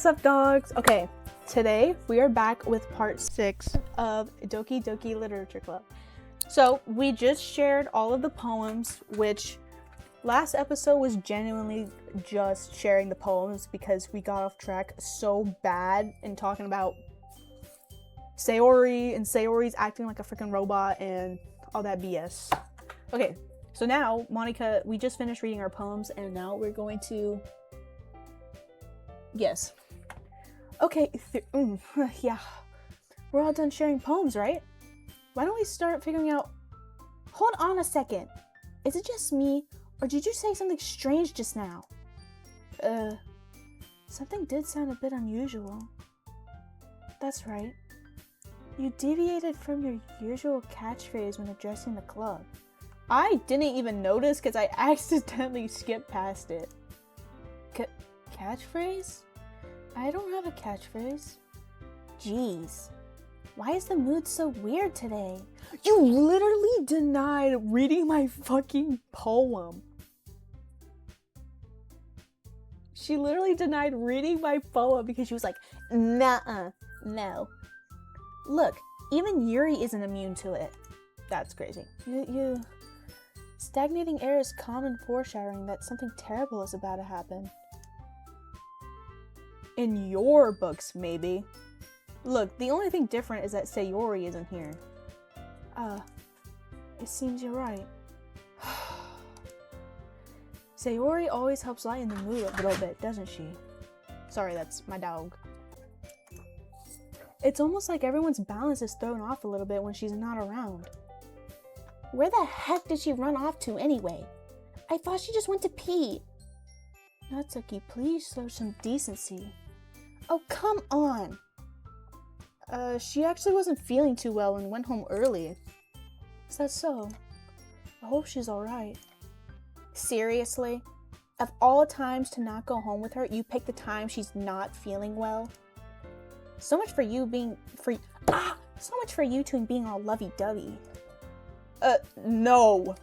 What's up, dogs? Okay, today we are back with part 6 of Doki Doki Literature Club. So we just shared all of the poems, which last episode was genuinely just sharing the poems because we got off track so bad in talking about Sayori and Sayori's acting like a freaking robot and all that BS. Okay, so now, Monica, we just finished reading our poems and now we're going to... Yes. Okay, yeah. We're all done sharing poems, right? Why don't we start figuring out... Hold on a second. Is it just me, or did you say something strange just now? Something did sound a bit unusual. That's right. You deviated from your usual catchphrase when addressing the club. I didn't even notice because I accidentally skipped past it. Catchphrase? I don't have a catchphrase. Jeez. Why is the mood so weird today? You literally denied reading my fucking poem. She literally denied reading my poem because she was like, nah, no. Look, even Yuri isn't immune to it. That's crazy. Stagnating air is common foreshadowing that something terrible is about to happen. In your books, maybe. Look, the only thing different is that Sayori isn't here. It seems you're right. Sayori always helps lighten the mood a little bit, doesn't she? Sorry, that's my dog. It's almost like everyone's balance is thrown off a little bit when she's not around. Where the heck did she run off to anyway? I thought she just went to pee. Natsuki, please show some decency. Oh, come on! She actually wasn't feeling too well and went home early. Is that so? I hope she's alright. Seriously? Of all times to not go home with her, you pick the time she's not feeling well? So much for you being... So much for you two being all lovey-dovey. No!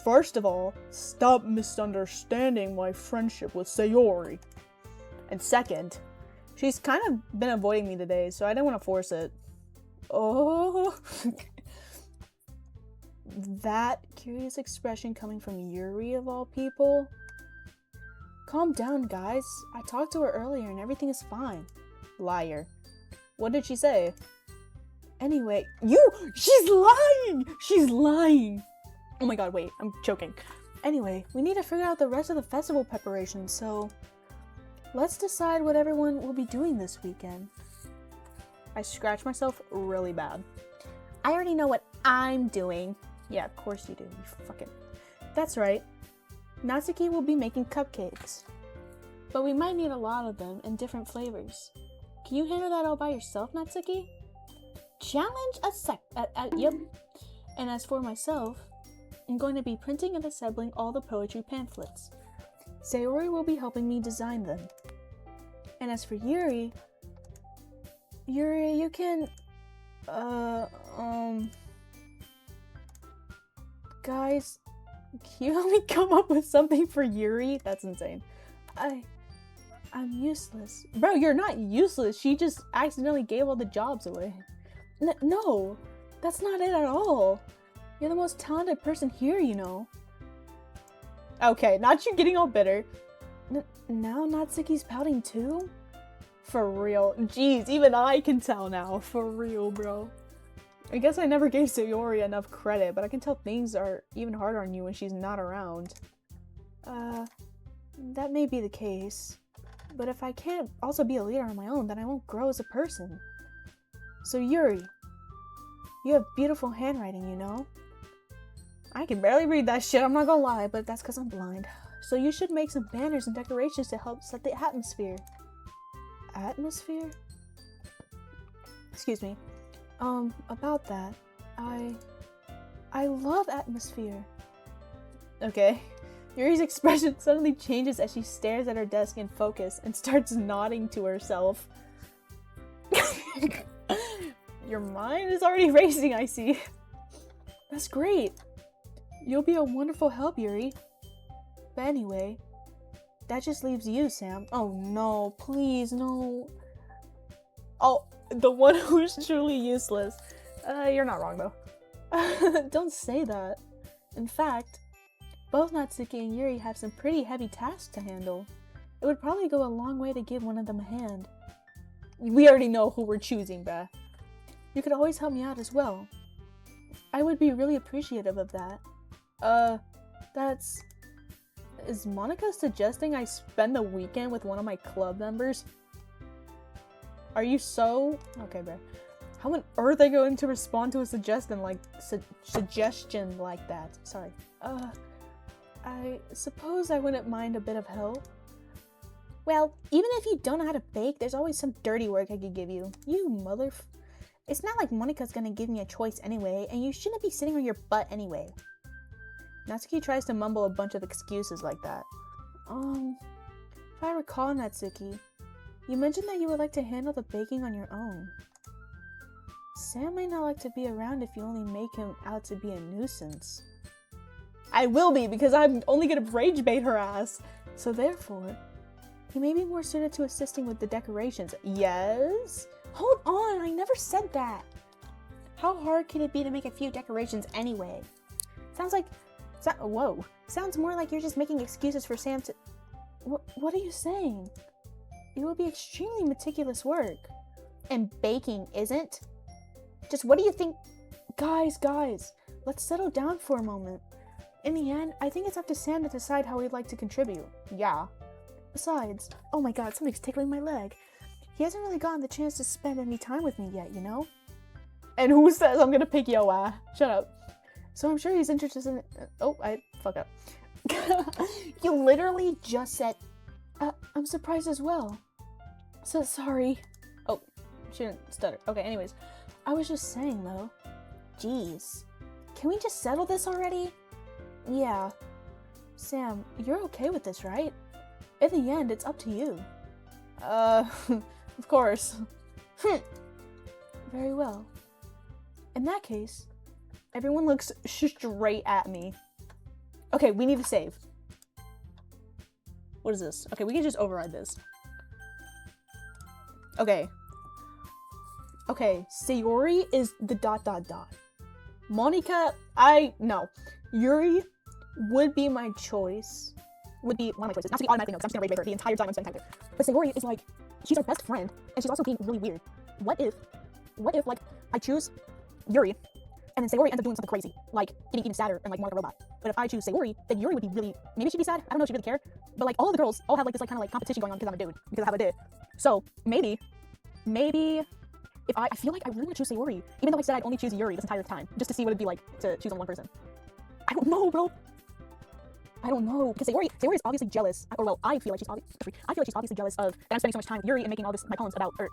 First of all, stop misunderstanding my friendship with Sayori. And second, she's kind of been avoiding me today, so I didn't want to force it. Oh. That curious expression coming from Yuri of all people? Calm down, guys. I talked to her earlier and everything is fine. Liar. What did she say? Anyway, she's lying! She's lying! Oh my god, wait, I'm choking. Anyway, we need to figure out the rest of the festival preparations, so let's decide what everyone will be doing this weekend. I scratched myself really bad. I already know what I'm doing. Yeah, of course you do, you fucking... That's right. Natsuki will be making cupcakes. But we might need a lot of them in different flavors. Can you handle that all by yourself, Natsuki? Challenge yep. And as for myself, I'm going to be printing and assembling all the poetry pamphlets. Sayori will be helping me design them. And as for Yuri, you can, guys, can you help me come up with something for Yuri? That's insane. I'm useless. Bro, you're not useless. She just accidentally gave all the jobs away. No, that's not it at all. You're the most talented person here, you know. Okay, not you getting all bitter. Now Natsuki's pouting too? For real. Jeez, even I can tell now. For real, bro. I guess I never gave Sayori enough credit, but I can tell things are even harder on you when she's not around. That may be the case. But if I can't also be a leader on my own, then I won't grow as a person. So Yuri, you have beautiful handwriting, you know? I can barely read that shit, I'm not gonna lie, but that's because I'm blind. So you should make some banners and decorations to help set the atmosphere. Atmosphere? Excuse me. About that, I love atmosphere. Okay. Yuri's expression suddenly changes as she stares at her desk in focus and starts nodding to herself. Your mind is already racing, I see. That's great. You'll be a wonderful help, Yuri. But anyway, that just leaves you, Sam. Oh no, please, no. Oh, the one who's truly useless. You're not wrong though. Don't say that. In fact, both Natsuki and Yuri have some pretty heavy tasks to handle. It would probably go a long way to give one of them a hand. We already know who we're choosing, Beth. You could always help me out as well. I would be really appreciative of that. Is Monica suggesting I spend the weekend with one of my club members? Are you so... Okay, bro. How on earth are they going to respond to a suggestion like that? Sorry. I suppose I wouldn't mind a bit of help. Well, even if you don't know how to bake, there's always some dirty work I could give you. It's not like Monica's gonna give me a choice anyway, and you shouldn't be sitting on your butt anyway. Natsuki tries to mumble a bunch of excuses like that. If I recall, Natsuki, you mentioned that you would like to handle the baking on your own. Sam may not like to be around if you only make him out to be a nuisance. I will be, because I'm only gonna rage bait her ass. So therefore, he may be more suited to assisting with the decorations. Yes? Hold on, I never said that. How hard could it be to make a few decorations anyway? Whoa. Sounds more like you're just making excuses for Sam to... What are you saying? It will be extremely meticulous work. And baking isn't? Just what do you think? Guys, let's settle down for a moment. In the end, I think it's up to Sam to decide how he'd like to contribute. Yeah. Besides, oh my god, something's tickling my leg. He hasn't really gotten the chance to spend any time with me yet, you know? And who says I'm gonna pick yo eye? Shut up. So I'm sure he's interested in... Oh, I fuck up. You literally just said... I'm surprised as well. So sorry. Oh, she didn't stutter. Okay, anyways. I was just saying, though. Jeez. Can we just settle this already? Yeah. Sam, you're okay with this, right? In the end, it's up to you. Of course. Very well. In that case, everyone looks straight at me. Okay, we need to save. What is this? Okay, we can just override this. Okay. Okay, Sayori is the ... Monica, no. Yuri would be my choice. Would be one of my choices. Not to be automatically no, because I'm just gonna rage bait her the entire time I'm spending time with her. But Sayori is like, she's our best friend, and she's also being really weird. What if, like, I choose Yuri, and then Sayori ends up doing something crazy, like getting even sadder and like more like a robot. But if I choose Sayori, then Yuri would be really, maybe she'd be sad, I don't know if she'd really care, but like all the girls all have like this like kind of like competition going on because I'm a dude, because I have a dick. So maybe, if I feel like I really want to choose Sayori, even though I said I'd only choose Yuri this entire time, just to see what it'd be like to choose on one person. I don't know, bro. I don't know, because Sayori is obviously jealous, or well, I feel like she's obviously jealous of that I'm spending so much time with Yuri and making all this my poems about her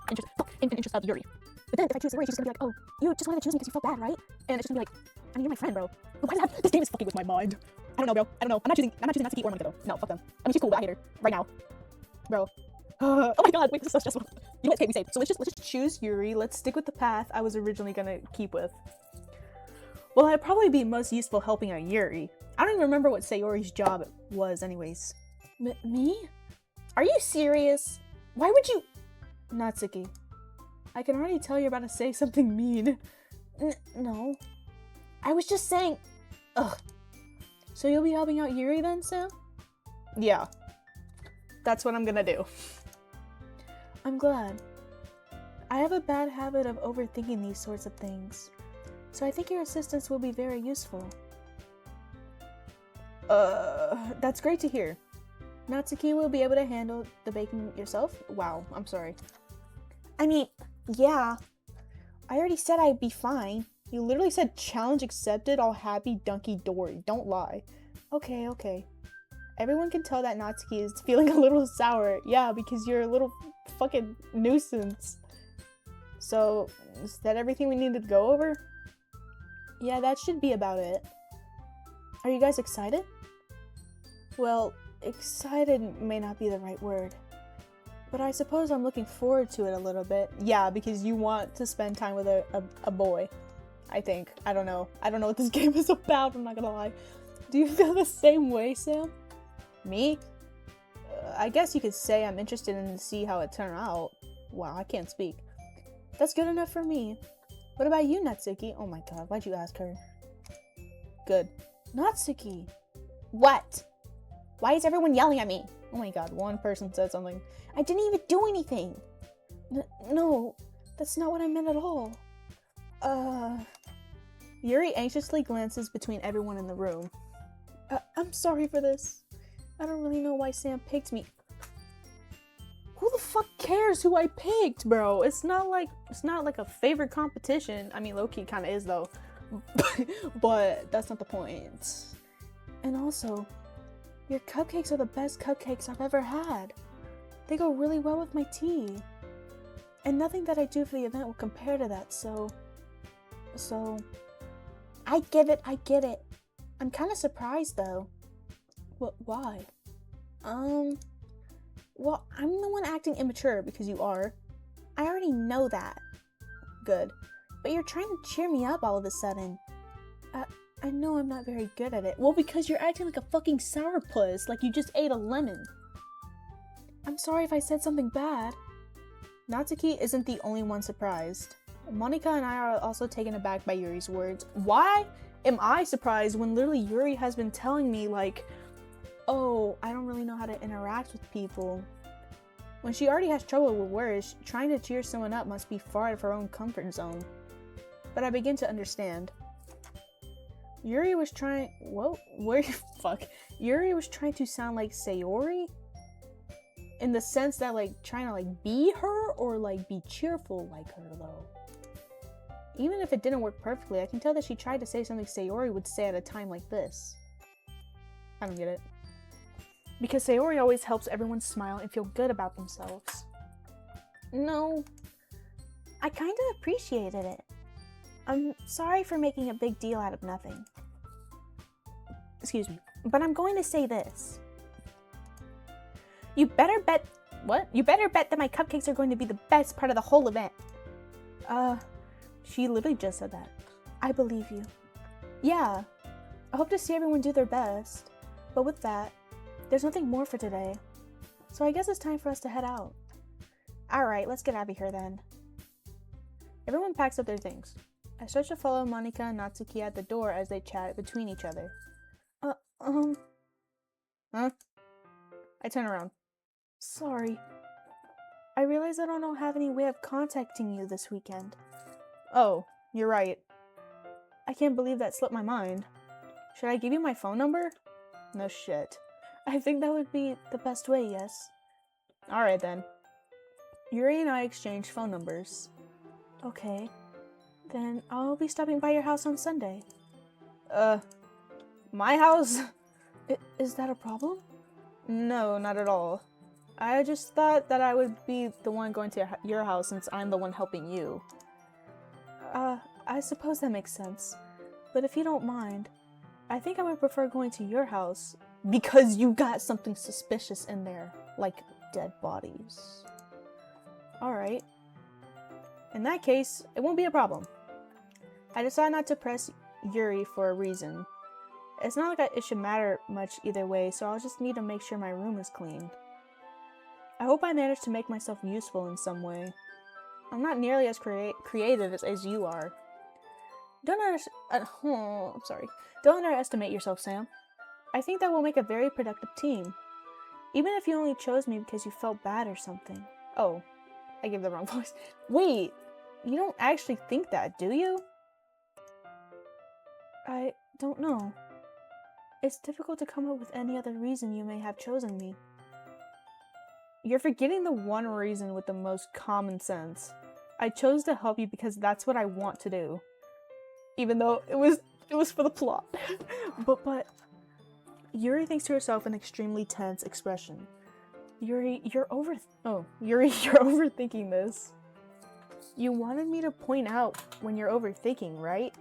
interest of Yuri. But then if I choose Sayori, she's just gonna be like, oh, you just wanted to choose me because you felt bad, right? And it's just gonna be like, I mean, you're my friend, bro. Why does that? This game is fucking with my mind. I don't know, bro. I don't know. I'm not choosing Natsuki or Monica though. No, fuck them. I mean, she's cool, but I hate her right now, bro. Oh my god, wait, this is so stressful. You know what? Okay, we saved. So let's just choose Yuri. Let's stick with the path I was originally gonna keep with. Well, I'd probably be most useful helping out Yuri. I don't even remember what Sayori's job was anyways. Me? Are you serious? Why would you... Natsuki. I can already tell you're about to say something mean. No. I was just saying... Ugh. So you'll be helping out Yuri then, Sam? Yeah. That's what I'm gonna do. I'm glad. I have a bad habit of overthinking these sorts of things. So I think your assistance will be very useful. That's great to hear. Natsuki will be able to handle the baking yourself? Wow, I'm sorry. I mean, yeah. I already said I'd be fine. You literally said challenge accepted, all happy, dunky dory. Don't lie. Okay. Everyone can tell that Natsuki is feeling a little sour. Yeah, because you're a little fucking nuisance. So, is that everything we needed to go over? Yeah, that should be about it. Are you guys excited? Well, excited may not be the right word. But I suppose I'm looking forward to it a little bit. Yeah, because you want to spend time with a boy. I think. I don't know. I don't know what this game is about, I'm not gonna lie. Do you feel the same way, Sam? Me? I guess you could say I'm interested in to see how it turned out. Wow, I can't speak. That's good enough for me. What about you, Natsuki? Oh my god, why'd you ask her? Good. Natsuki! What? Why is everyone yelling at me? Oh my god, one person said something. I didn't even do anything! No, that's not what I meant at all. Yuri anxiously glances between everyone in the room. I'm sorry for this. I don't really know why Sam picked me. Who the fuck cares who I picked, bro? It's not like a favorite competition. I mean, low-key kind of is though. But that's not the point. And also, your cupcakes are the best cupcakes I've ever had. They go really well with my tea. And nothing that I do for the event will compare to that, so... I get it. I'm kind of surprised though. Why? Well, I'm the one acting immature because you are. I already know that. Good. But you're trying to cheer me up all of a sudden. I know I'm not very good at it. Well, because you're acting like a fucking sourpuss, like you just ate a lemon. I'm sorry if I said something bad. Natsuki isn't the only one surprised. Monika and I are also taken aback by Yuri's words. Why am I surprised when literally Yuri has been telling me like, oh, I don't really know how to interact with people. When she already has trouble with words, trying to cheer someone up must be far out of her own comfort zone. But I begin to understand. Yuri was trying Yuri was trying to sound like Sayori? In the sense that like trying to like be her or like be cheerful like her though. Even if it didn't work perfectly, I can tell that she tried to say something Sayori would say at a time like this. I don't get it. Because Sayori always helps everyone smile and feel good about themselves. No, I kind of appreciated it. I'm sorry for making a big deal out of nothing. Excuse me, but I'm going to say this. You better bet that my cupcakes are going to be the best part of the whole event. She literally just said that. I believe you. Yeah, I hope to see everyone do their best. But with that, there's nothing more for today. So I guess it's time for us to head out. Alright, let's get out of here then. Everyone packs up their things. I start to follow Monika and Natsuki at the door as they chat between each other. Huh? I turn around. Sorry. I realize I don't have any way of contacting you this weekend. Oh, you're right. I can't believe that slipped my mind. Should I give you my phone number? No shit. I think that would be the best way, yes. Alright then. Yuri and I exchanged phone numbers. Okay. Then I'll be stopping by your house on Sunday. My house? Is that a problem? No, not at all. I just thought that I would be the one going to your house since I'm the one helping you. I suppose that makes sense. But if you don't mind, I think I would prefer going to your house because you got something suspicious in there, like dead bodies. Alright. In that case, it won't be a problem. I decided not to press Yuri for a reason. It's not like it should matter much either way, so I'll just need to make sure my room is clean. I hope I managed to make myself useful in some way. I'm not nearly as creative as you are. Don't underestimate yourself, Sam. I think that we'll make a very productive team. Even if you only chose me because you felt bad or something. Oh, I gave the wrong voice. Wait, you don't actually think that, do you? I don't know. It's difficult to come up with any other reason you may have chosen me. You're forgetting the one reason with the most common sense. I chose to help you because that's what I want to do. Even though it was for the plot. but Yuri thinks to herself an extremely tense expression. Yuri, you're overthinking this. You wanted me to point out when you're overthinking, right?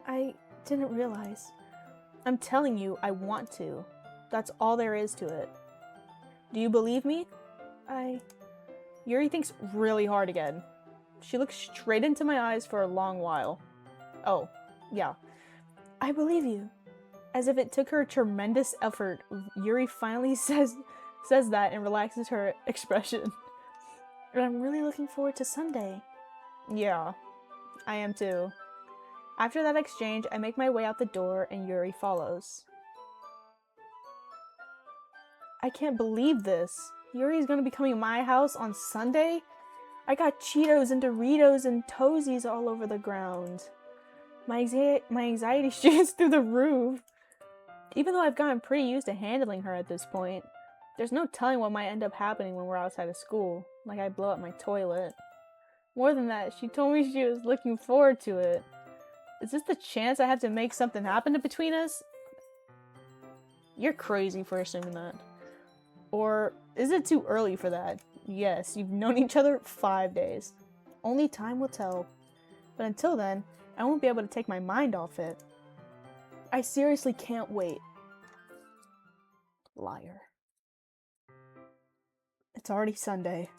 I didn't realize. I'm telling you, I want to. That's all there is to it. Do you believe me? Yuri thinks really hard again. She looks straight into my eyes for a long while. Oh, yeah. I believe you. As if it took her tremendous effort, Yuri finally says that and relaxes her expression. And I'm really looking forward to Sunday. Yeah, I am too. After that exchange, I make my way out the door and Yuri follows. I can't believe this. Yuri's gonna be coming to my house on Sunday? I got Cheetos and Doritos and Toesies all over the ground. My anxiety shoots through the roof. Even though I've gotten pretty used to handling her at this point, there's no telling what might end up happening when we're outside of school, like I blow up my toilet. More than that, she told me she was looking forward to it. Is this the chance I have to make something happen between us? You're crazy for assuming that. Or is it too early for that? Yes, you've known each other 5 days. Only time will tell. But until then, I won't be able to take my mind off it. I seriously can't wait. Liar. It's already Sunday.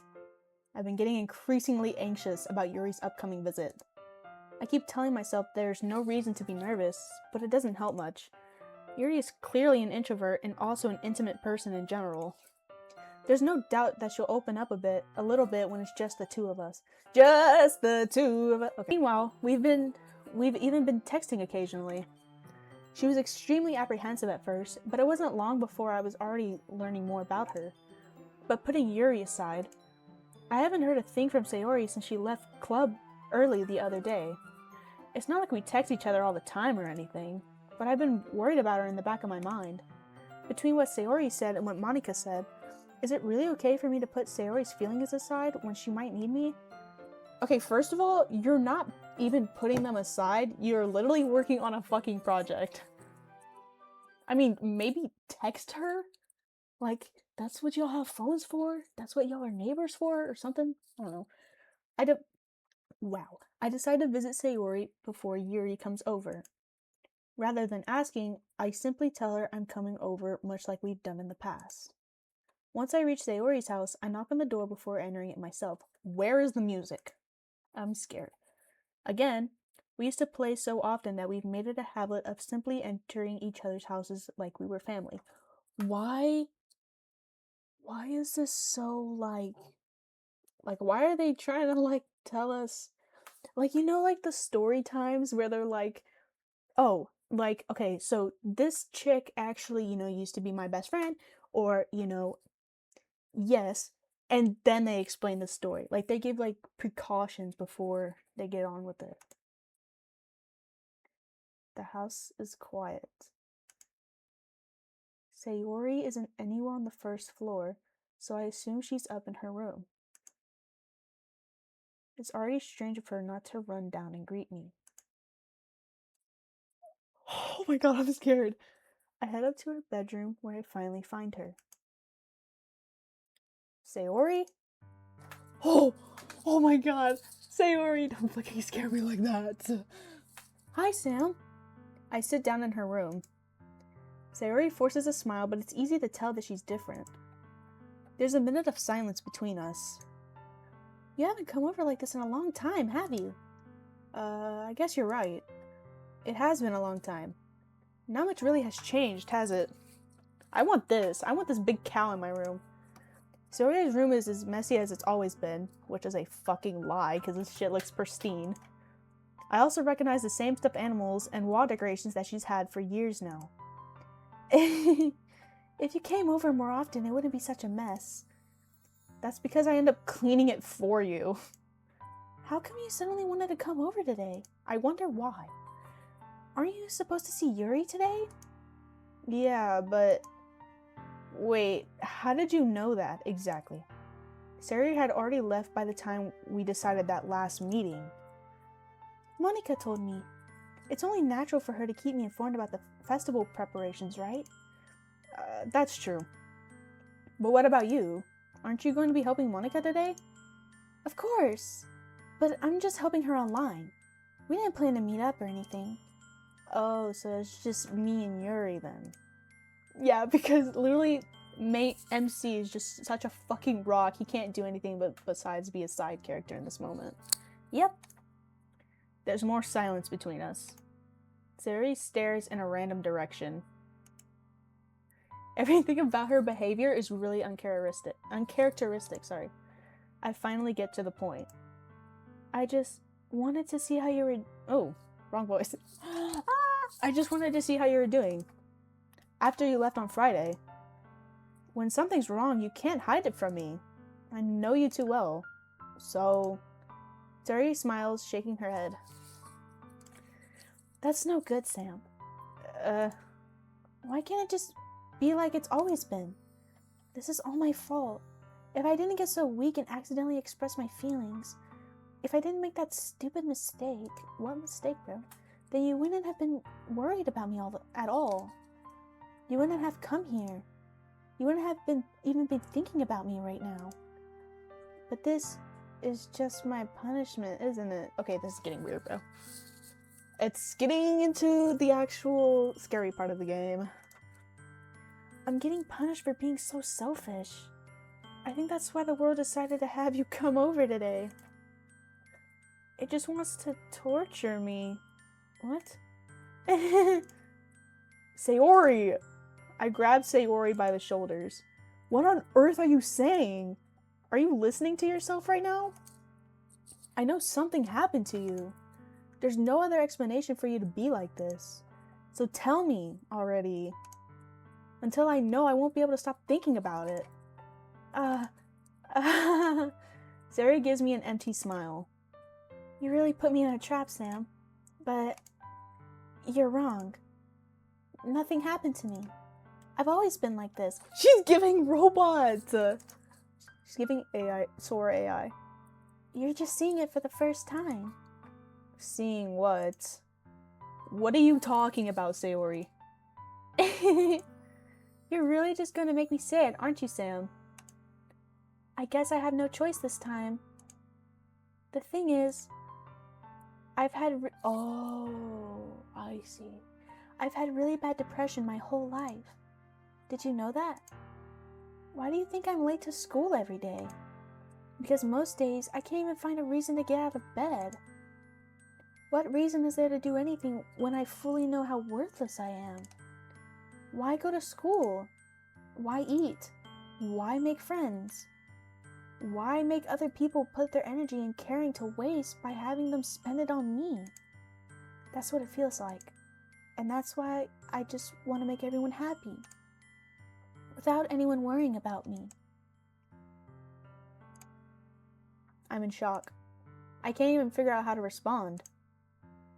I've been getting increasingly anxious about Yuri's upcoming visit. I keep telling myself there's no reason to be nervous, but it doesn't help much. Yuri is clearly an introvert and also an intimate person in general. There's no doubt that she'll open up a little bit when it's just the two of us. Just the two of us. Okay. Meanwhile, we've even been texting occasionally. She was extremely apprehensive at first, but it wasn't long before I was already learning more about her. But putting Yuri aside, I haven't heard a thing from Sayori since she left club early the other day. It's not like we text each other all the time or anything, but I've been worried about her in the back of my mind. Between what Sayori said and what Monika said, is it really okay for me to put Sayori's feelings aside when she might need me? Okay, first of all, you're not even putting them aside, you're literally working on a fucking project. I mean, maybe text her? Like, that's what y'all have phones for? That's what y'all are neighbors for? Or something? I don't know. Wow. I decided to visit Sayori before Yuri comes over. Rather than asking, I simply tell her I'm coming over, much like we've done in the past. Once I reach Sayori's house, I knock on the door before entering it myself. Where is the music? I'm scared. Again, we used to play so often that we've made it a habit of simply entering each other's houses like we were family. Why is this so, like, why are they trying to, like, tell us, like, you know, like, the story times where they're like, oh, like, okay, so this chick actually, you know, used to be my best friend, or, you know, yes, and then they explain the story. Like, they give, like, precautions before they get on with it. The house is quiet. Sayori isn't anywhere on the first floor, so I assume she's up in her room. It's already strange of her not to run down and greet me. Oh my god, I'm scared. I head up to her bedroom where I finally find her. Sayori? Oh my god. Sayori, don't fucking scare me like that. Hi, Sam. I sit down in her room. Sayori forces a smile, but it's easy to tell that she's different. There's a minute of silence between us. You haven't come over like this in a long time, have you? I guess you're right. It has been a long time. Not much really has changed, has it? I want this big cow in my room. Sayori's room is as messy as it's always been, which is a fucking lie, because this shit looks pristine. I also recognize the same stuffed animals and wall decorations that she's had for years now. If you came over more often, it wouldn't be such a mess. That's because I end up cleaning it for you. How come you suddenly wanted to come over today? I wonder why. Aren't you supposed to see Yuri today? Yeah, but... Wait, how did you know that exactly? Sayori had already left by the time we decided that last meeting. Monika told me. It's only natural for her to keep me informed about the festival preparations, right? That's true. But what about you? Aren't you going to be helping Monika today? Of course. But I'm just helping her online. We didn't plan to meet up or anything. Oh, so it's just me and Yuri then. Yeah, because literally, mate MC is just such a fucking rock. He can't do anything besides be a side character in this moment. Yep. There's more silence between us. Sayori stares in a random direction. Everything about her behavior is really uncharacteristic, sorry. I finally get to the point. I just wanted to see how you were... Oh, wrong voice. I just wanted to see how you were doing. After you left on Friday. When something's wrong, you can't hide it from me. I know you too well. So... Sayori smiles, shaking her head. That's no good, Sam. Why can't it just be like it's always been? This is all my fault. If I didn't get so weak and accidentally express my feelings, if I didn't make that stupid mistake, what mistake, bro? Then you wouldn't have been worried about me at all. You wouldn't have come here. You wouldn't have even been thinking about me right now. But this is just my punishment, isn't it? Okay, this is getting weird, bro. It's getting into the actual scary part of the game. I'm getting punished for being so selfish. I think that's why the world decided to have you come over today. It just wants to torture me. What? Sayori! I grabbed Sayori by the shoulders. What on earth are you saying? Are you listening to yourself right now? I know something happened to you. There's no other explanation for you to be like this. So tell me already. Until I know, I won't be able to stop thinking about it. Sayori gives me an empty smile. You really put me in a trap, Sam. But you're wrong. Nothing happened to me. I've always been like this. She's giving robots! She's giving AI, Sora AI. You're just seeing it for the first time. Seeing what? What are you talking about, Sayori? You're really just gonna make me say it, aren't you, Sam? I guess I have no choice this time. The thing is, I've had oh, I see. I've had really bad depression my whole life. Did you know that? Why do you think I'm late to school every day? Because most days, I can't even find a reason to get out of bed. What reason is there to do anything when I fully know how worthless I am? Why go to school? Why eat? Why make friends? Why make other people put their energy and caring to waste by having them spend it on me? That's what it feels like. And that's why I just want to make everyone happy. Without anyone worrying about me. I'm in shock. I can't even figure out how to respond.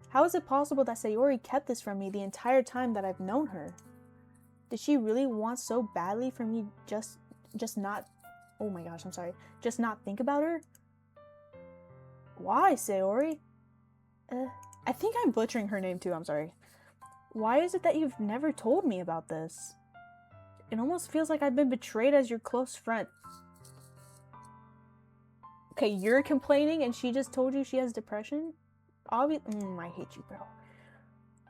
How is it possible that Sayori kept this from me the entire time that I've known her? Did she really want so badly for me just not... Oh my gosh, I'm sorry. Just not think about her? Why, Sayori? I think I'm butchering her name too, I'm sorry. Why is it that you've never told me about this? It almost feels like I've been betrayed as your close friend. Okay, you're complaining and she just told you she has depression? I hate you, bro.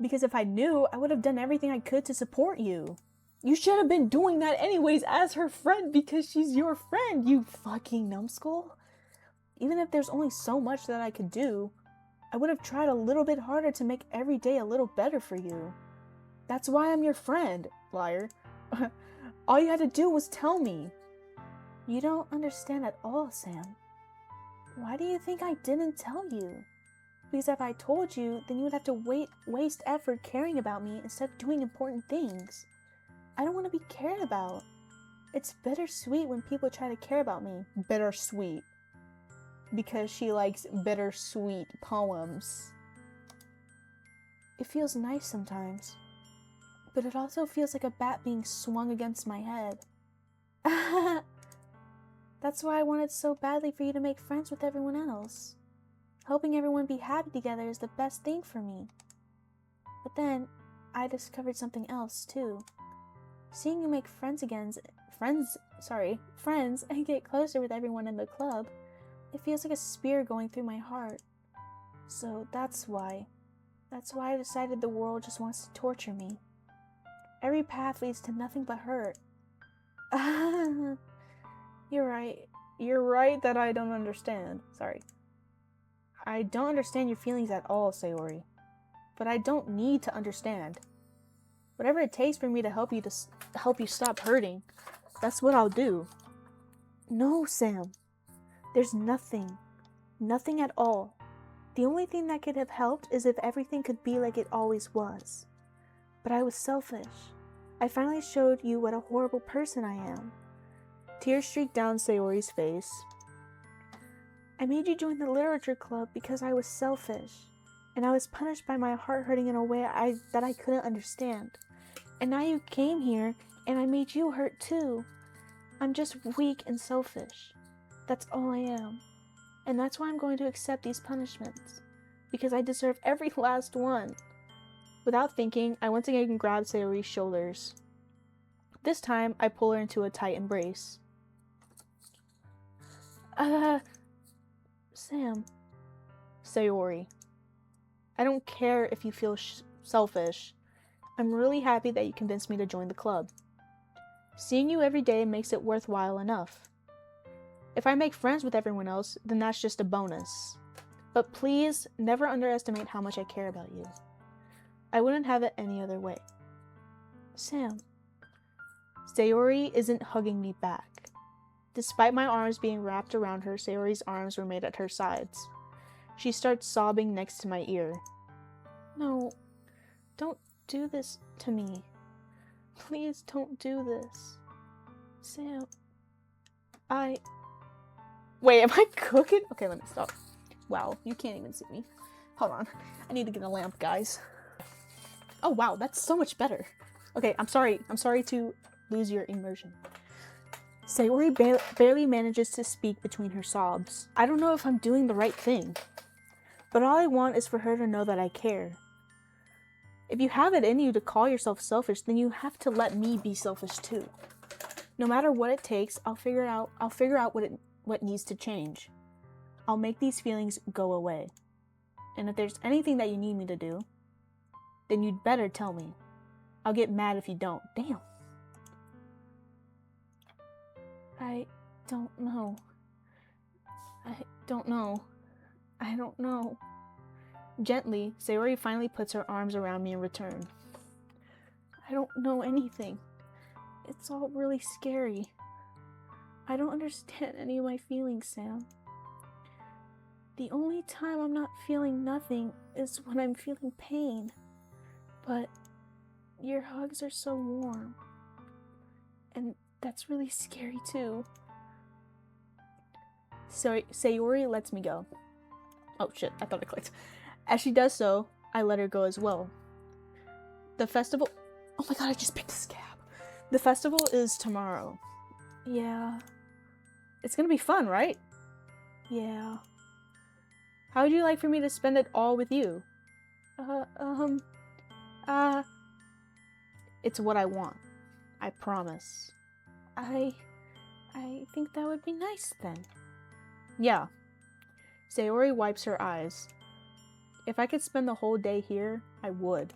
Because if I knew, I would have done everything I could to support you. You should have been doing that anyways as her friend because she's your friend, you fucking numbskull. Even if there's only so much that I could do, I would have tried a little bit harder to make every day a little better for you. That's why I'm your friend, liar. All you had to do was tell me. You don't understand at all, Sam. Why do you think I didn't tell you? Because if I told you, then you would have to waste effort caring about me instead of doing important things. I don't want to be cared about. It's bittersweet when people try to care about me. Bittersweet. Because she likes bittersweet poems. It feels nice sometimes. But it also feels like a bat being swung against my head. That's why I wanted so badly for you to make friends with everyone else. Helping everyone be happy together is the best thing for me. But then, I discovered something else too. Seeing you make friends and get closer with everyone in the club, it feels like a spear going through my heart. So that's why I decided the world just wants to torture me. Every path leads to nothing but hurt. You're right. You're right that I don't understand. Sorry. I don't understand your feelings at all, Sayori. but I don't need to understand. Whatever it takes for me to help you stop hurting, that's what I'll do. No, Sam. There's nothing. Nothing at all. The only thing that could have helped is if everything could be like it always was. But I was selfish. I finally showed you what a horrible person I am. Tears streaked down Sayori's face. I made you join the literature club because I was selfish. And I was punished by my heart hurting in a way that I couldn't understand. And now you came here and I made you hurt too. I'm just weak and selfish. That's all I am. And that's why I'm going to accept these punishments. Because I deserve every last one. Without thinking, I once again grabbed Sayori's shoulders. This time, I pull her into a tight embrace. Sam. Sayori. I don't care if you feel selfish. I'm really happy that you convinced me to join the club. Seeing you every day makes it worthwhile enough. If I make friends with everyone else, then that's just a bonus. But please, never underestimate how much I care about you. I wouldn't have it any other way. Sam. Sayori isn't hugging me back. Despite my arms being wrapped around her, Sayori's arms remained at her sides. She starts sobbing next to my ear. No, don't do this to me. Please don't do this. Sam, Wait, am I cooking? Okay, let me stop. Wow, you can't even see me. Hold on. I need to get a lamp, guys. Oh, wow, that's so much better. Okay, I'm sorry. I'm sorry to lose your immersion. Sayori barely manages to speak between her sobs. I don't know if I'm doing the right thing, but all I want is for her to know that I care. If you have it in you to call yourself selfish, then you have to let me be selfish too. No matter what it takes, I'll figure out what needs to change. I'll make these feelings go away. And if there's anything that you need me to do, then you'd better tell me. I'll get mad if you don't. Damn. I don't know. I don't know. I don't know. Gently, Sayori finally puts her arms around me in return. I don't know anything. It's all really scary. I don't understand any of my feelings, Sam. The only time I'm not feeling nothing is when I'm feeling pain. But your hugs are so warm. And that's really scary too. So Sayori lets me go. Oh shit, I thought it clicked. As she does so, I let her go as well. The festival... Oh my god, I just picked a scab. The festival is tomorrow. Yeah. It's gonna be fun, right? Yeah. How would you like for me to spend it all with you? It's what I want. I promise. I think that would be nice then. Yeah. Sayori wipes her eyes. If I could spend the whole day here, I would.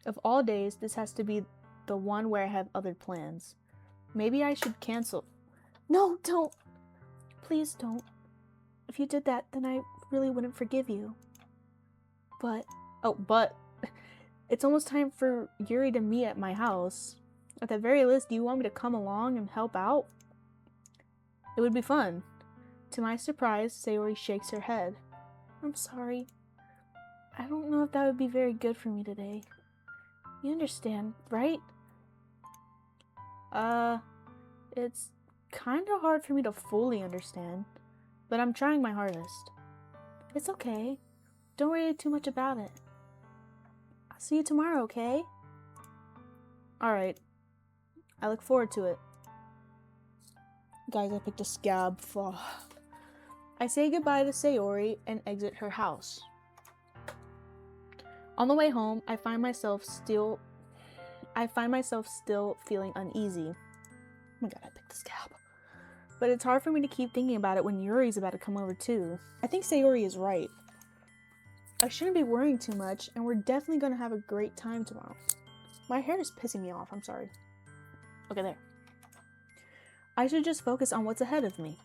Of all days, this has to be the one where I have other plans. Maybe I should cancel. No, don't! Please don't. If you did that, then I really wouldn't forgive you. But it's almost time for Yuri to meet at my house. At the very least, do you want me to come along and help out? It would be fun. To my surprise, Sayori shakes her head. I'm sorry. I don't know if that would be very good for me today. You understand, right? It's kind of hard for me to fully understand, but I'm trying my hardest. It's okay. Don't worry too much about it. I'll see you tomorrow, okay? Alright. I look forward to it. Guys, I picked a scab. I say goodbye to Sayori and exit her house. On the way home, I find myself still feeling uneasy. Oh my god, I picked a scab. But it's hard for me to keep thinking about it when Yuri's about to come over too. I think Sayori is right. I shouldn't be worrying too much, and we're definitely gonna have a great time tomorrow. My hair is pissing me off, I'm sorry. Okay, there. I should just focus on what's ahead of me.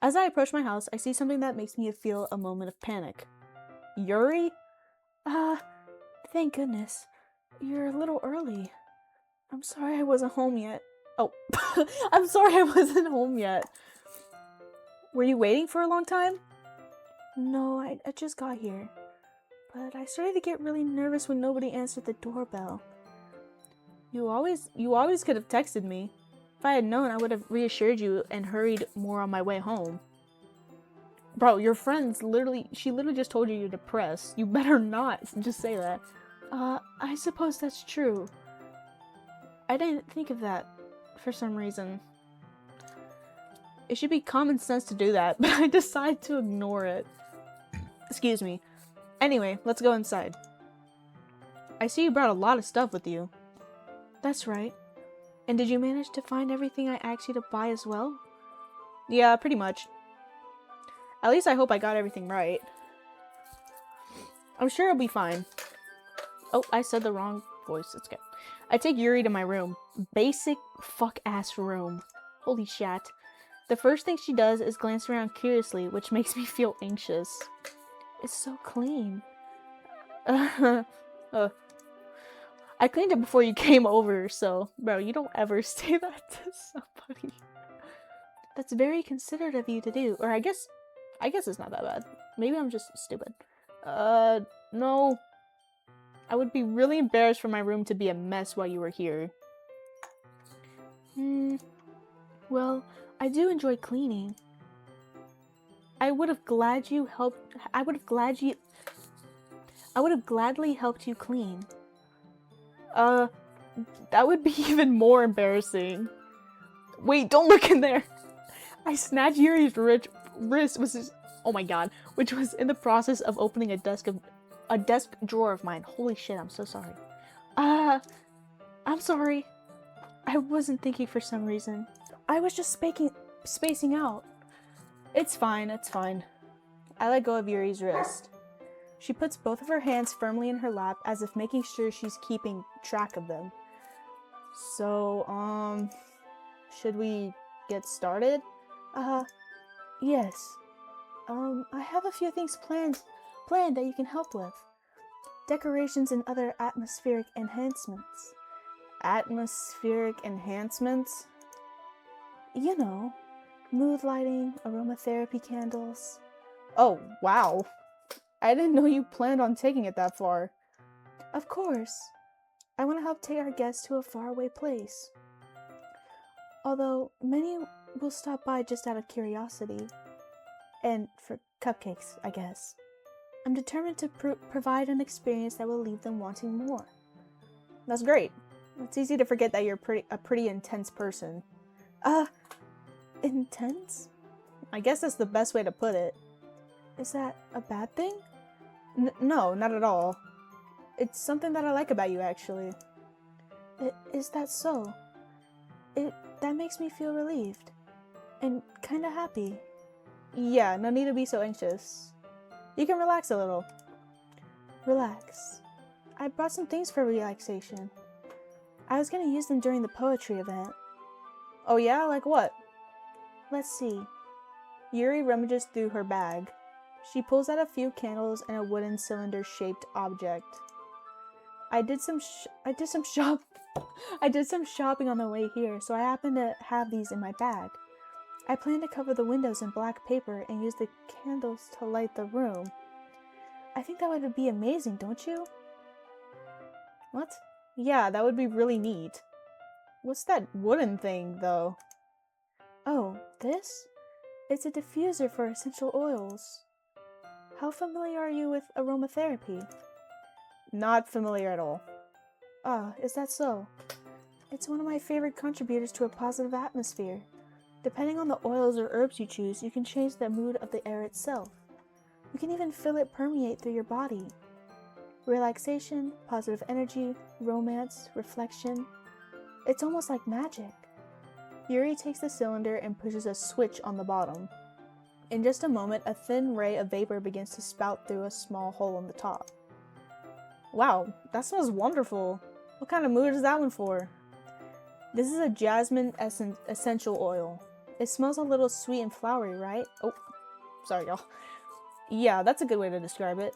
As I approach my house, I see something that makes me feel a moment of panic. Yuri? Thank goodness. You're a little early. I'm sorry I wasn't home yet. Oh, I'm sorry I wasn't home yet. Were you waiting for a long time? No, I just got here. But I started to get really nervous when nobody answered the doorbell. You always could have texted me. If I had known, I would have reassured you and hurried more on my way home. Bro, your friend's she literally just told you you're depressed. You better not just say that. I suppose that's true. I didn't think of that for some reason. It should be common sense to do that, but I decided to ignore it. Excuse me. Anyway, let's go inside. I see you brought a lot of stuff with you. That's right. And did you manage to find everything I asked you to buy as well? Yeah, pretty much. At least I hope I got everything right. I'm sure it'll be fine. Oh, I said the wrong voice. It's okay. I take Yuri to my room. Basic fuck-ass room. Holy shit. The first thing she does is glance around curiously, which makes me feel anxious. It's so clean. I cleaned it before you came over, so... Bro, you don't ever say that to somebody. That's very considerate of you to do. Or I guess it's not that bad. Maybe I'm just stupid. No. I would be really embarrassed for my room to be a mess while you were here. Well, I do enjoy cleaning. I would have gladly helped you clean. That would be even more embarrassing. Wait, don't look in there. I snatched Yuri's wrist, oh my god, which was in the process of opening a desk drawer of mine. Holy shit, I'm so sorry. I'm sorry. I wasn't thinking for some reason. I was just spacing out. It's fine, it's fine. I let go of Yuri's wrist. She puts both of her hands firmly in her lap as if making sure she's keeping track of them. So, should we get started? Yes. I have a few things planned that you can help with. Decorations and other atmospheric enhancements. Atmospheric enhancements? You know, mood lighting, aromatherapy candles. Oh, wow. I didn't know you planned on taking it that far. Of course. I want to help take our guests to a faraway place. Although, many will stop by just out of curiosity. And for cupcakes, I guess. I'm determined to provide an experience that will leave them wanting more. That's great. It's easy to forget that you're a pretty intense person. Intense? I guess that's the best way to put it. Is that a bad thing? No, not at all. It's something that I like about you, actually. Is that so? That makes me feel relieved. And kinda happy. Yeah, no need to be so anxious. You can relax a little. Relax. I brought some things for relaxation. I was gonna use them during the poetry event. Oh yeah? Like what? Let's see. Yuri rummages through her bag. She pulls out a few candles and a wooden cylinder-shaped object. I did some shopping on the way here, so I happen to have these in my bag. I plan to cover the windows in black paper and use the candles to light the room. I think that would be amazing, don't you? What? Yeah, that would be really neat. What's that wooden thing, though? Oh, this? It's a diffuser for essential oils. How familiar are you with aromatherapy? Not familiar at all. Ah, is that so? It's one of my favorite contributors to a positive atmosphere. Depending on the oils or herbs you choose, you can change the mood of the air itself. You can even feel it permeate through your body. Relaxation, positive energy, romance, reflection. It's almost like magic. Yuri takes the cylinder and pushes a switch on the bottom. In just a moment, a thin ray of vapor begins to spout through a small hole on the top. Wow, that smells wonderful. What kind of mood is that one for? This is a jasmine essential oil. It smells a little sweet and flowery, right? Oh, sorry y'all. Yeah, that's a good way to describe it.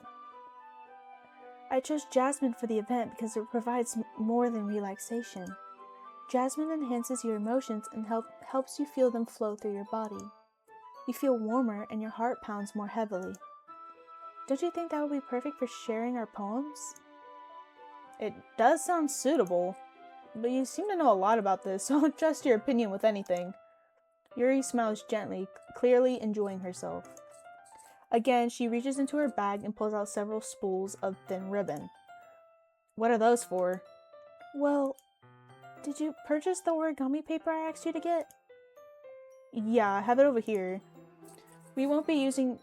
I chose jasmine for the event because it provides more than relaxation. Jasmine enhances your emotions and helps you feel them flow through your body. You feel warmer and your heart pounds more heavily. Don't you think that would be perfect for sharing our poems? It does sound suitable, but you seem to know a lot about this, so I'll trust your opinion with anything. Yuri smiles gently, clearly enjoying herself. Again, she reaches into her bag and pulls out several spools of thin ribbon. What are those for? Well, did you purchase the origami paper I asked you to get? Yeah, I have it over here. We won't be using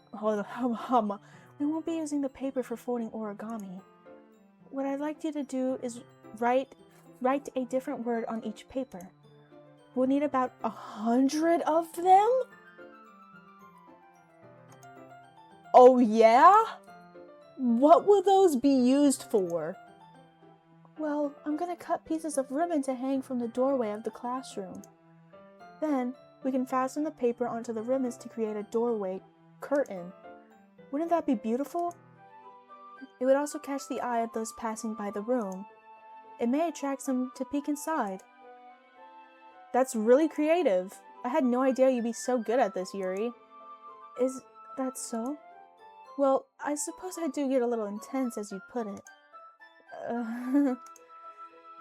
the paper for folding origami. What I'd like you to do is write a different word on each paper. We'll need about 100 of them? Oh yeah? What will those be used for? Well, I'm gonna cut pieces of ribbon to hang from the doorway of the classroom. Then, we can fasten the paper onto the ribbons to create a doorway curtain. Wouldn't that be beautiful? It would also catch the eye of those passing by the room. It may attract some to peek inside. That's really creative. I had no idea you'd be so good at this, Yuri. Is that so? Well, I suppose I do get a little intense as you put it.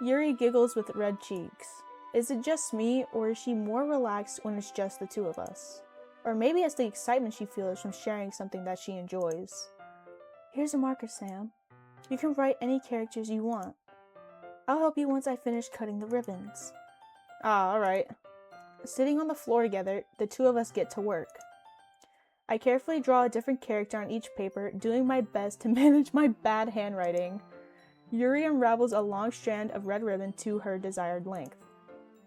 Yuri giggles with red cheeks. Is it just me, or is she more relaxed when it's just the two of us? Or maybe it's the excitement she feels from sharing something that she enjoys. Here's a marker, Sam. You can write any characters you want. I'll help you once I finish cutting the ribbons. Ah, alright. Sitting on the floor together, the two of us get to work. I carefully draw a different character on each paper, doing my best to manage my bad handwriting. Yuri unravels a long strand of red ribbon to her desired length.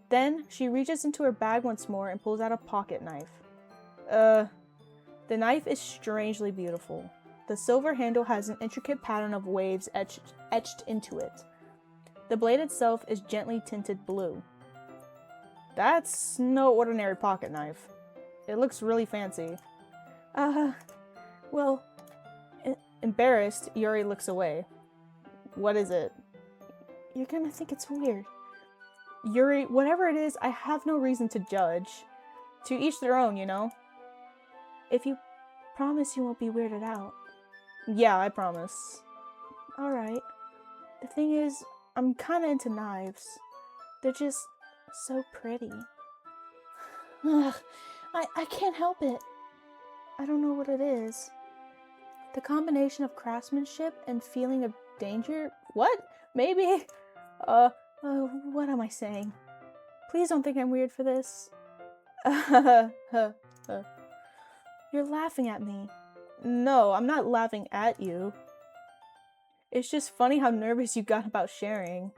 Then, she reaches into her bag once more and pulls out a pocket knife. The knife is strangely beautiful. The silver handle has an intricate pattern of waves etched into it. The blade itself is gently tinted blue. That's no ordinary pocket knife. It looks really fancy. Well, embarrassed, Yuri looks away. What is it? You're gonna think it's weird. Yuri, whatever it is, I have no reason to judge. To each their own, you know? If you promise you won't be weirded out. Yeah, I promise. Alright. The thing is, I'm kinda into knives. They're just so pretty. Ugh, I can't help it. I don't know what it is. The combination of craftsmanship and feeling of danger? What? Maybe? What am I saying? Please don't think I'm weird for this. You're laughing at me. No, I'm not laughing at you. It's just funny how nervous you got about sharing.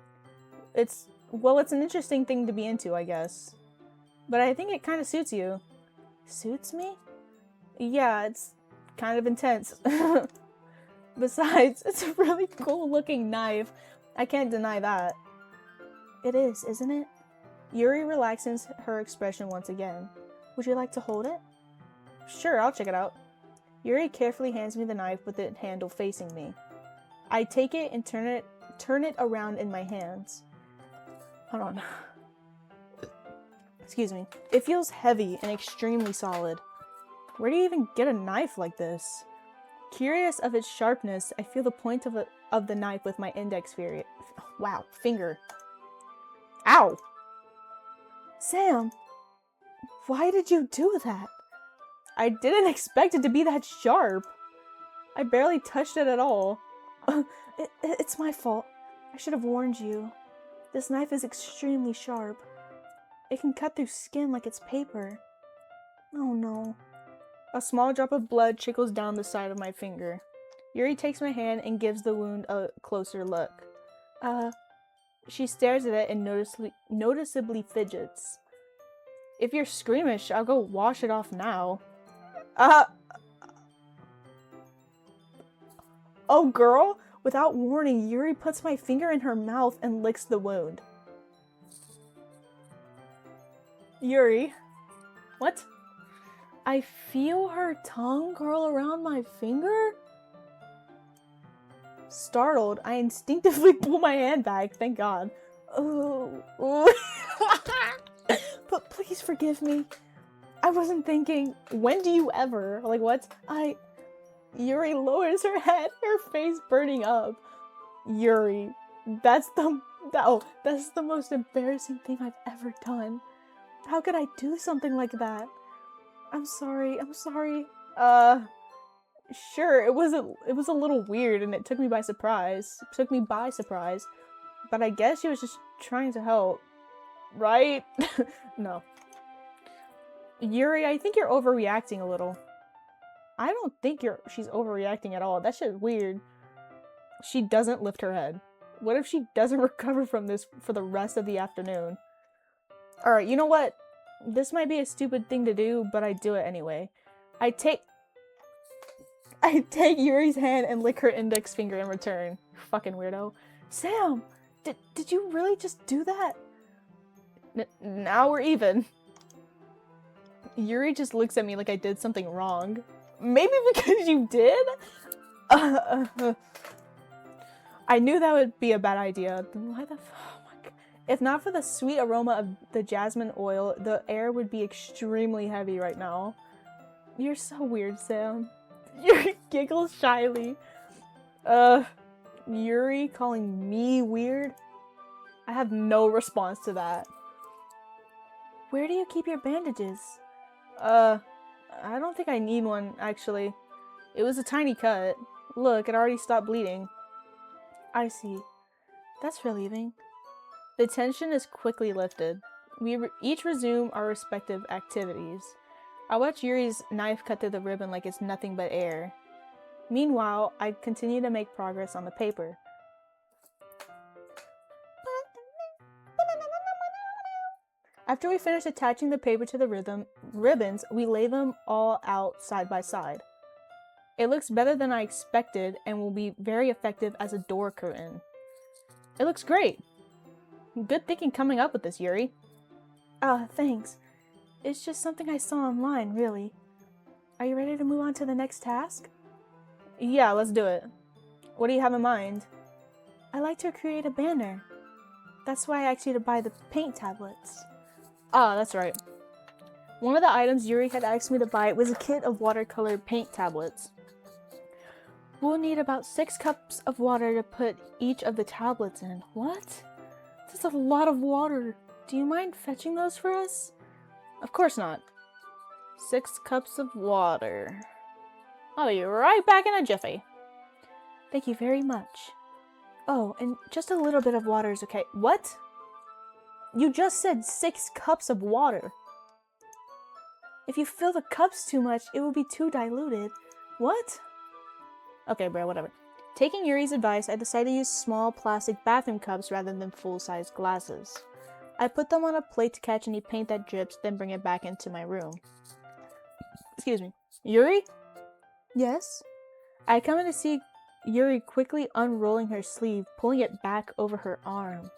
It's an interesting thing to be into, I guess. But I think it kind of suits you. Suits me? Yeah, it's kind of intense. Besides, it's a really cool looking knife. I can't deny that. It is, isn't it? Yuri relaxes her expression once again. Would you like to hold it? Sure, I'll check it out. Yuri carefully hands me the knife with the handle facing me. I take it and turn it around in my hands. Hold on. Excuse me. It feels heavy and extremely solid. Where do you even get a knife like this? Curious of its sharpness, I feel the point of the knife with my index finger. Ow! Sam! Why did you do that? I didn't expect it to be that sharp. I barely touched it at all. It's my fault. I should have warned you. This knife is extremely sharp. It can cut through skin like it's paper. Oh no. A small drop of blood trickles down the side of my finger. Yuri takes my hand and gives the wound a closer look. She stares at it and noticeably fidgets. If you're squeamish, I'll go wash it off now. Oh girl! Without warning, Yuri puts my finger in her mouth and licks the wound. Yuri. What? I feel her tongue curl around my finger? Startled, I instinctively pull my hand back, thank God. Oh. But please forgive me. I wasn't thinking. When do you ever? Like, what? Yuri lowers her head, her face burning up. Yuri, that's the most embarrassing thing I've ever done. How could I do something like that? I'm sorry. Sure, it was a little weird and it took me by surprise. But I guess she was just trying to help. Right? No. Yuri, I think you're overreacting a little. I don't think she's overreacting at all. That shit's weird. She doesn't lift her head. What if she doesn't recover from this for the rest of the afternoon? Alright, you know what? This might be a stupid thing to do, but I do it anyway. I take Yuri's hand and lick her index finger in return. Fucking weirdo. Sam! Did you really just do that? Now we're even. Yuri just looks at me like I did something wrong. Maybe because you did? I knew that would be a bad idea. Then why the oh my God. If not for the sweet aroma of the jasmine oil, the air would be extremely heavy right now. You're so weird, Sam. Yuri giggles shyly. Yuri calling me weird? I have no response to that. Where do you keep your bandages? I don't think I need one, actually. It was a tiny cut. Look, it already stopped bleeding. I see. That's relieving. The tension is quickly lifted. We each resume our respective activities. I watch Yuri's knife cut through the ribbon like it's nothing but air. Meanwhile, I continue to make progress on the paper. After we finish attaching the paper to the ribbons, we lay them all out side by side. It looks better than I expected and will be very effective as a door curtain. It looks great. Good thinking coming up with this, Yuri. Thanks. It's just something I saw online, really. Are you ready to move on to the next task? Yeah, let's do it. What do you have in mind? I like to create a banner. That's why I asked you to buy the paint tablets. Ah, that's right. One of the items Yuri had asked me to buy was a kit of watercolor paint tablets. We'll need about 6 cups of water to put each of the tablets in. What? That's a lot of water. Do you mind fetching those for us? Of course not. 6 cups of water. I'll be right back in a jiffy. Thank you very much. Oh, and just a little bit of water is okay. What? You just said 6 cups of water. If you fill the cups too much, it will be too diluted. What? Okay, bro, whatever. Taking Yuri's advice, I decided to use small plastic bathroom cups rather than full-size glasses. I put them on a plate to catch any paint that drips, then bring it back into my room. Excuse me. Yuri? Yes? I come in to see Yuri quickly unrolling her sleeve, pulling it back over her arm.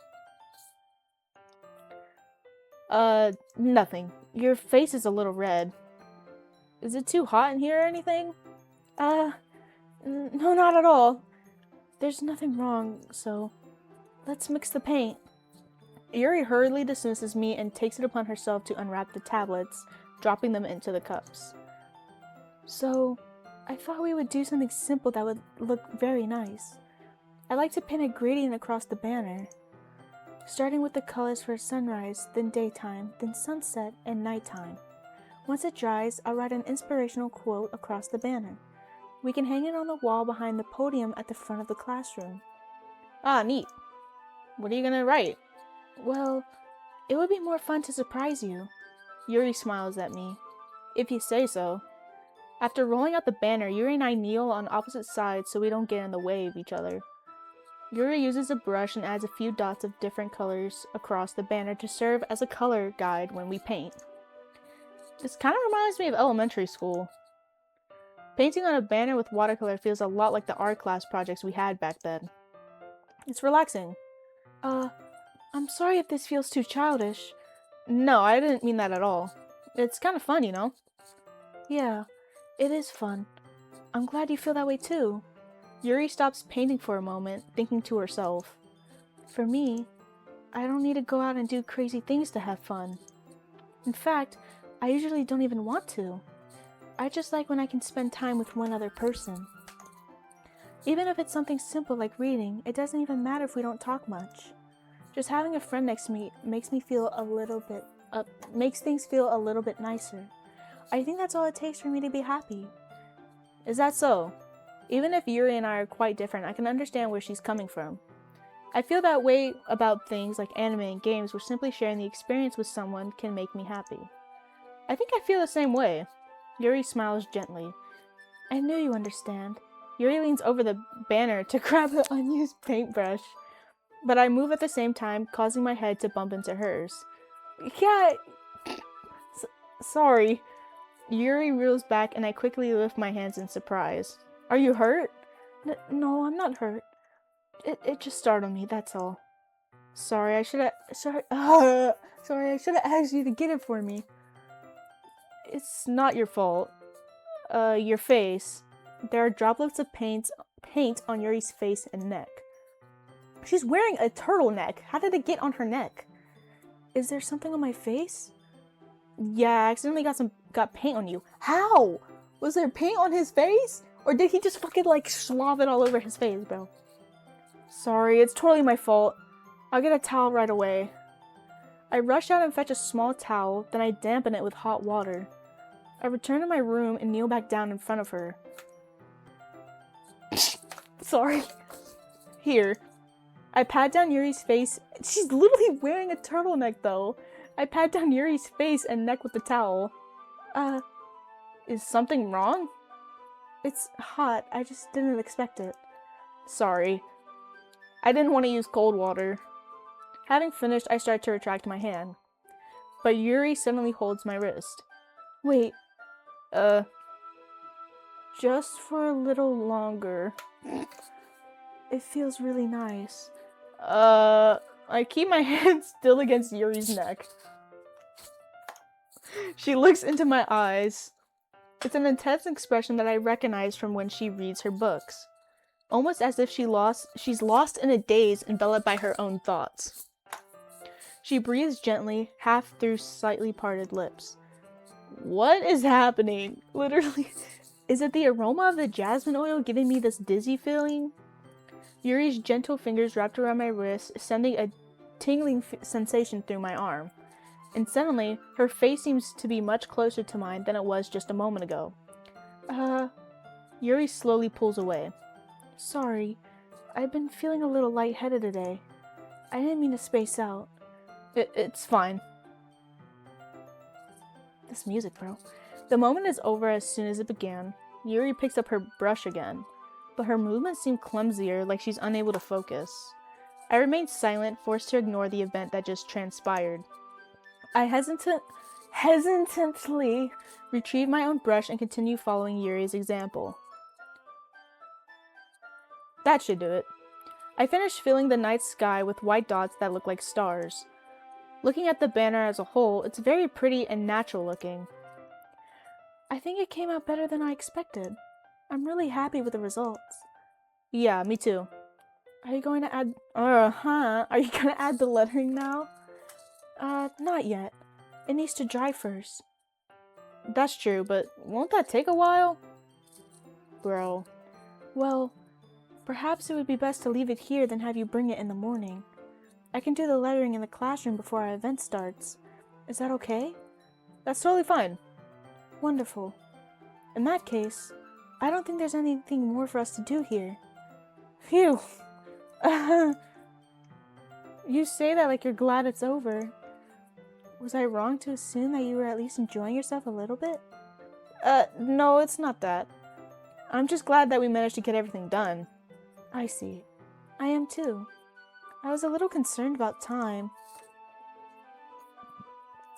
Nothing. Your face is a little red. Is it too hot in here or anything? No, not at all. There's nothing wrong, so let's mix the paint. Yuri hurriedly dismisses me and takes it upon herself to unwrap the tablets, dropping them into the cups. So, I thought we would do something simple that would look very nice. I like to paint a gradient across the banner, starting with the colors for sunrise, then daytime, then sunset, and nighttime. Once it dries, I'll write an inspirational quote across the banner. We can hang it on the wall behind the podium at the front of the classroom. Ah, neat. What are you gonna write? Well, it would be more fun to surprise you. Yuri smiles at me. If you say so. After rolling out the banner, Yuri and I kneel on opposite sides so we don't get in the way of each other. Yuri uses a brush and adds a few dots of different colors across the banner to serve as a color guide when we paint. This kind of reminds me of elementary school. Painting on a banner with watercolor feels a lot like the art class projects we had back then. It's relaxing. I'm sorry if this feels too childish. No, I didn't mean that at all. It's kind of fun, you know? Yeah, it is fun. I'm glad you feel that way too. Yuri stops painting for a moment, thinking to herself, "For me, I don't need to go out and do crazy things to have fun. In fact, I usually don't even want to. I just like when I can spend time with one other person. Even if it's something simple like reading, it doesn't even matter if we don't talk much. Just having a friend next to me makes things feel a little bit nicer. I think that's all it takes for me to be happy." Is that so? Even if Yuri and I are quite different, I can understand where she's coming from. I feel that way about things like anime and games, where simply sharing the experience with someone can make me happy. I think I feel the same way. Yuri smiles gently. I knew you understand. Yuri leans over the banner to grab an unused paintbrush, but I move at the same time, causing my head to bump into hers. Yeah, sorry. Yuri reels back and I quickly lift my hands in surprise. Are you hurt? No, I'm not hurt. It just startled me, that's all. Sorry, I should've asked you to get it for me. It's not your fault. Your face. There are droplets of paint on Yuri's face and neck. She's wearing a turtleneck. How did it get on her neck? Is there something on my face? Yeah, I accidentally got paint on you. How? Was there paint on his face? Or did he just fucking like swab it all over his face, bro? Sorry, it's totally my fault. I'll get a towel right away. I rush out and fetch a small towel, then I dampen it with hot water. I return to my room and kneel back down in front of her. Sorry. Here. I pat down Yuri's face. She's literally wearing a turtleneck though. I pat down Yuri's face and neck with the towel. Is something wrong? It's hot. I just didn't expect it. Sorry. I didn't want to use cold water. Having finished, I start to retract my hand. But Yuri suddenly holds my wrist. Wait. Just for a little longer. It feels really nice. I keep my hand still against Yuri's neck. She looks into my eyes. It's an intense expression that I recognize from when she reads her books. Almost as if she's lost in a daze, enveloped by her own thoughts. She breathes gently, half through slightly parted lips. What is happening? Literally. Is it the aroma of the jasmine oil giving me this dizzy feeling? Yuri's gentle fingers wrapped around my wrist, sending a tingling sensation through my arm. And suddenly, her face seems to be much closer to mine than it was just a moment ago. Yuri slowly pulls away. Sorry, I've been feeling a little lightheaded today. I didn't mean to space out. It's fine. This music, bro. The moment is over as soon as it began. Yuri picks up her brush again, but her movements seem clumsier, like she's unable to focus. I remain silent, forced to ignore the event that just transpired. I hesitantly retrieve my own brush and continue following Yuri's example. That should do it. I finish filling the night sky with white dots that look like stars. Looking at the banner as a whole, it's very pretty and natural looking. I think it came out better than I expected. I'm really happy with the results. Yeah, me too. Are you going to add... Are you going to add the lettering now? Not yet. It needs to dry first. That's true, but won't that take a while? Bro. Well, perhaps it would be best to leave it here than have you bring it in the morning. I can do the lettering in the classroom before our event starts. Is that okay? That's totally fine. Wonderful. In that case, I don't think there's anything more for us to do here. Phew. You say that like you're glad it's over. Was I wrong to assume that you were at least enjoying yourself a little bit? No, it's not that. I'm just glad that we managed to get everything done. I see. I am too. I was a little concerned about time.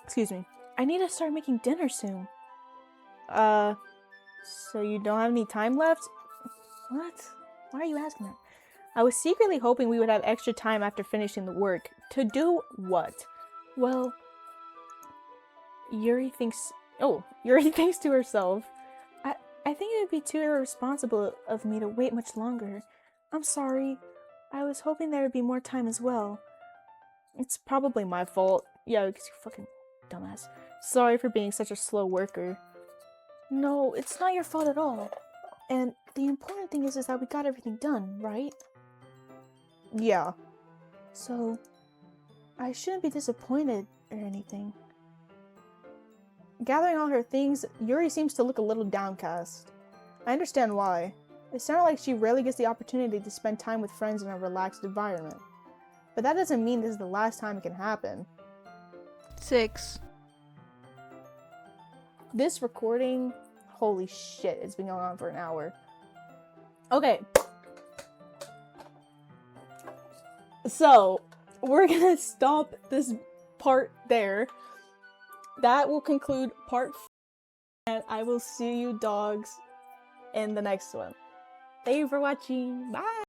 Excuse me. I need to start making dinner soon. So you don't have any time left? What? Why are you asking that? I was secretly hoping we would have extra time after finishing the work. To do what? Well, Yuri thinks to herself. I think it would be too irresponsible of me to wait much longer. I'm sorry. I was hoping there would be more time as well. It's probably my fault. Yeah, because you fucking dumbass. Sorry for being such a slow worker. No, it's not your fault at all. And the important thing is that we got everything done, right? Yeah. So, I shouldn't be disappointed or anything. Gathering all her things, Yuri seems to look a little downcast. I understand why. It sounded like she rarely gets the opportunity to spend time with friends in a relaxed environment. But that doesn't mean this is the last time it can happen. 6. This recording, holy shit, it's been going on for an hour. Okay. So, we're gonna stop this part there. That will conclude part 4, and I will see you dogs in the next one. Thank you for watching. Bye!